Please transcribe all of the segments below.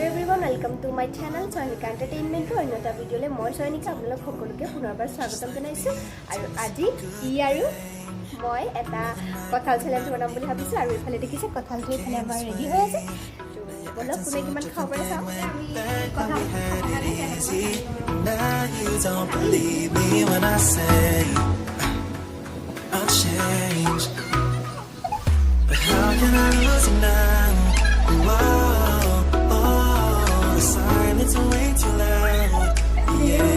everyone, welcome to my channel Chayanika entertainment or another video le moi Chayanika আপোনালোক সকলোকে পুনৰবাৰ স্বাগতম জনাইছো আৰু আজি মই এটা কঁঠাল চেলেঞ্জ বনাম বুলি ভাবিছো আৰু এফালে দেখিছে কঁঠালটো এফালে আমাৰ ৰেডি হৈ আছে তো বলক কোনে কিমান খাব পাৰে চাও আমি কঁঠাল Now you don't believe me when I say I'll change, but how can I lose it now? Whoa, the silence is way too loud. Yeah.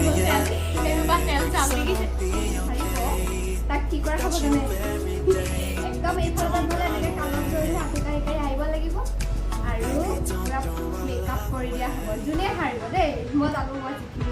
tak কি কৰা হ'ব জানে একদম এই ফলত বলে এনেকৈ কামত কৰি হাতে কাই আহিব লাগিব আৰু পুৰা মেকআপ কৰি দিয়া হ'ব জুনে হাৰিব দেই মই জানো মই শিকিম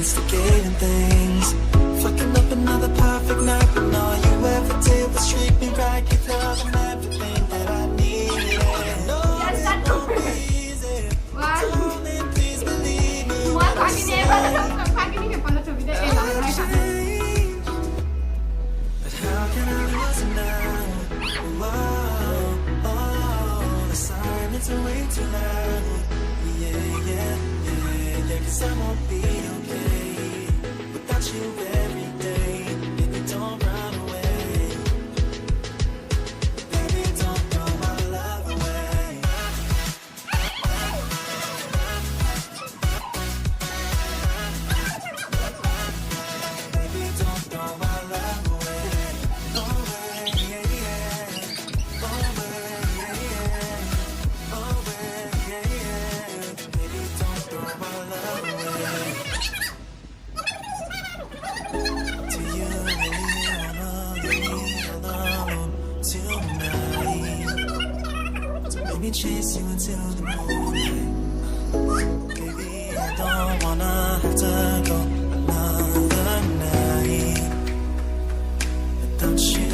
Instigating things, fucking up another perfect night, but all you ever did was treat me right. Give love and everything that I needed. No, it's not easy. Darling, please believe me. But how can I lose it now? Whoa, the silence is way too loud. Yeah, 'cause I won't be okay without you every day. Baby, don't run away. Baby, don't throw my love away. Baby, don't throw my love away. Away, yeah. Away, yeah. Baby, don't throw my love away. Do you really wanna leave me alone tonight? So maybe chase you until the moonlight. Baby, I don't wanna have to go another night without you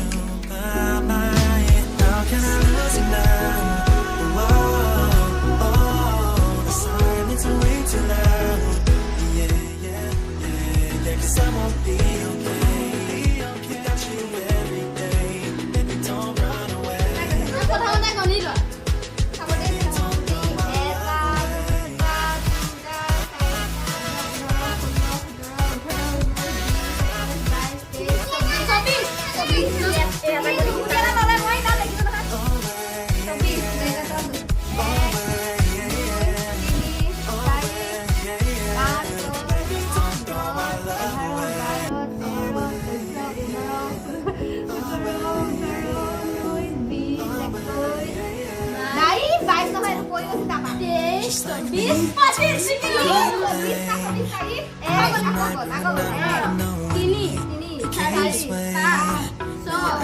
by my. How can I lose it now? Whoa, the silence is way too loud. Yeah, 'cause I won't be okay without you every day. Baby, don't run away.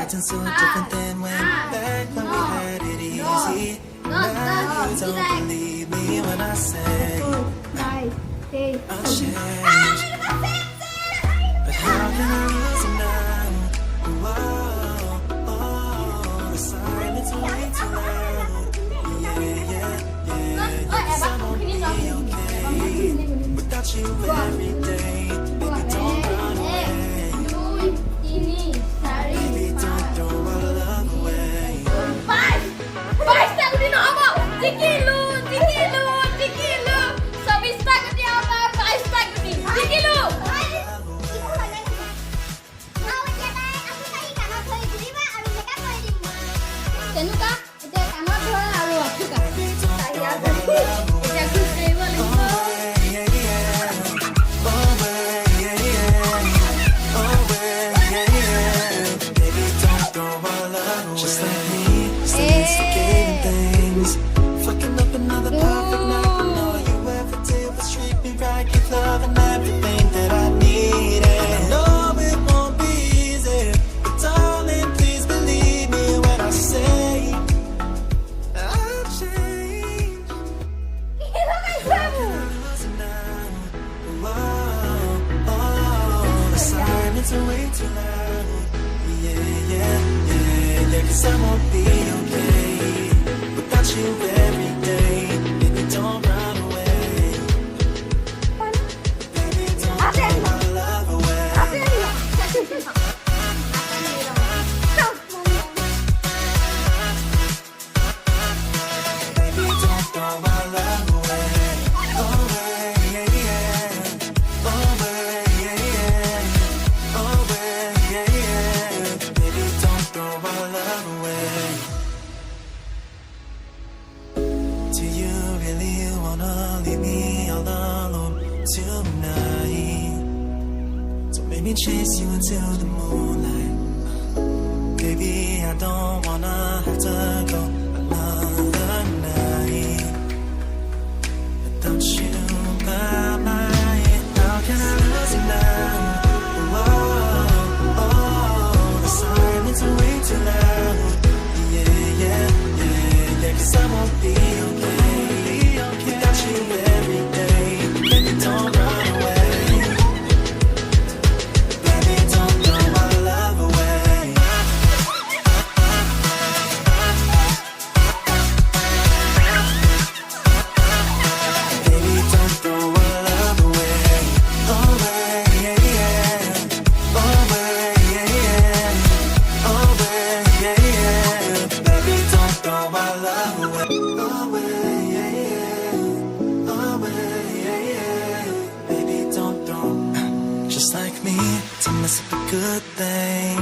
Acting so different than when back when we had it easy. Now you don't believe me when I say I'll change, but how can I lose it now? Whoa, the silence is way too loud. Yeah, 'cause I won't be okay without you every day. Baby, don't run away. Baby, don't throw my love away. Just like me, still instigating things, fucking up another perfect night, but all you ever did was treat me right. Give love and everything that I needed. I know it won't be easy, but darling, please believe me when I say I'll change. 'cause I won't be okay without you every day. Baby, don't run away. Baby, don't throw my love away. Baby, don't throw my love away. Away, yeah, yeah. Away, yeah, yeah. Away, yeah, yeah. Baby, don't throw my love away. Do you really wanna leave me all alone tonight? Don't make me chase you into the moonlight. Baby, I don't wanna have to go another night without you by my side. How can I lose you now? Oh, the silence is way too loud. Yeah, yeah, yeah, yeah. 'Cause I won't be okay without you every day. Baby, don't run away. Baby, don't throw my love away. Baby, don't throw my love away. Away, yeah, yeah. Away, yeah, yeah. Away, yeah, yeah. Baby, don't throw my love away. Away, yeah, yeah. Away, yeah, yeah. Baby, don't throw. Just like me, to mess up a good thing.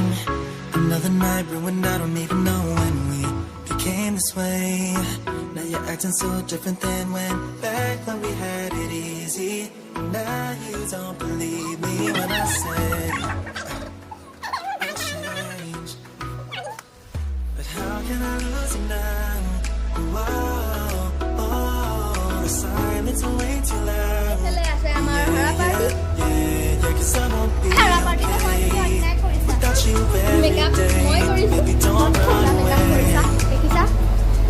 Another night ruined, I don't even know when we became this way. Now you're acting so different than when back when we had it easy. Now you don't believe me when I say I changed. But how can I lose you now? The silence is way too loud. Yeah, yeah, 'cause I won't be okay without you every day. Baby, don't run away.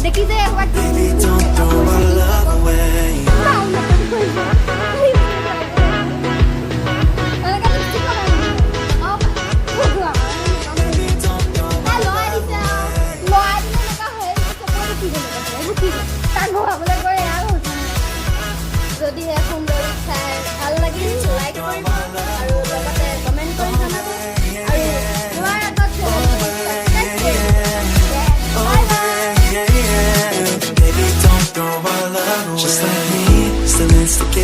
দেখিছে Baby, don't throw my love away. Baby, don't throw my love away. যদিহে সুন্দৰী চাই ভাল লাগিল like কৰিব আৰু লগতে comment কৰি জনাব আৰু যোৱাৰ আগত Baby, don't throw my love away. Just like me, still instigate.